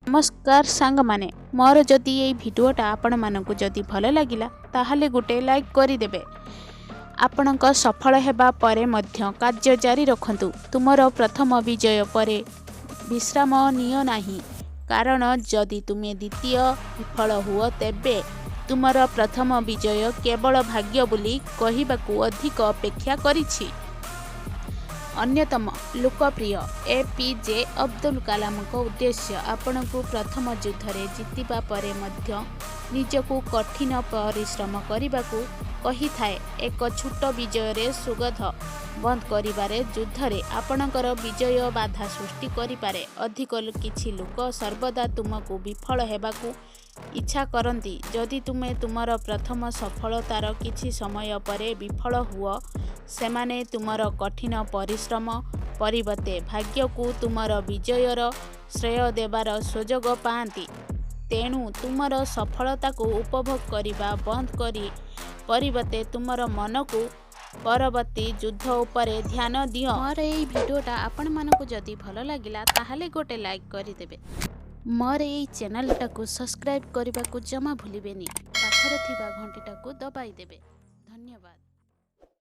नमस्कार सांग माने मोर जदि ये भिडियोटा आपण मानकु जदि भल लागिला ताहाले गुटे लाइक करिदेबे। आपणक सफल हेबा परे मध्य कार्य जारी रखंतु। तुमर प्रथम विजय परे विश्राम नियो नाही, कारण जदि तुमे द्वितीय विफल हुओ तेबे तुमर प्रथम विजय केवल भाग्य बोली कहिबाकू अधिक अपेक्षा करिछि। अन्यतम लोकप्रिय एपीजे अब्दुल कलाम को उद्देश्य आपण को प्रथम युद्ध रे जीतिबा परे मध्य निजकू कठिन परिश्रम करने कही थाए। एक छोट विजय रे सुगध बंद करिबारे युद्ध रे आपणकर विजय बाधा सृष्टि करिपारे। अधिक किछि लोक सर्वदा तुमको विफल हेबाकू इच्छा करती। जदि तुमे तुमर प्रथम सफलतार किछि समय परे विफल हुओ सेमाने तुमर कठिन परिश्रम परिवर्ते भाग्य को तुमर विजयर श्रेय देवार सुजोग पाती। तेणु तुमर सफलता को उपभोग करने बंद करी परिवर्ते तुमर मन को परवर्ती युद्ध उपरे ध्यान दियो। मोर ये भिडियोटा आपण मानकु जदि भल लागिला ताहाले गोटे लाइक करिदेबे। मोर ये चैनल टाकू सब्सक्राइब करने को जमा भूलिबेनी। पाखरे थिबा घंटी टाकू दबाई देबे। धन्यवाद।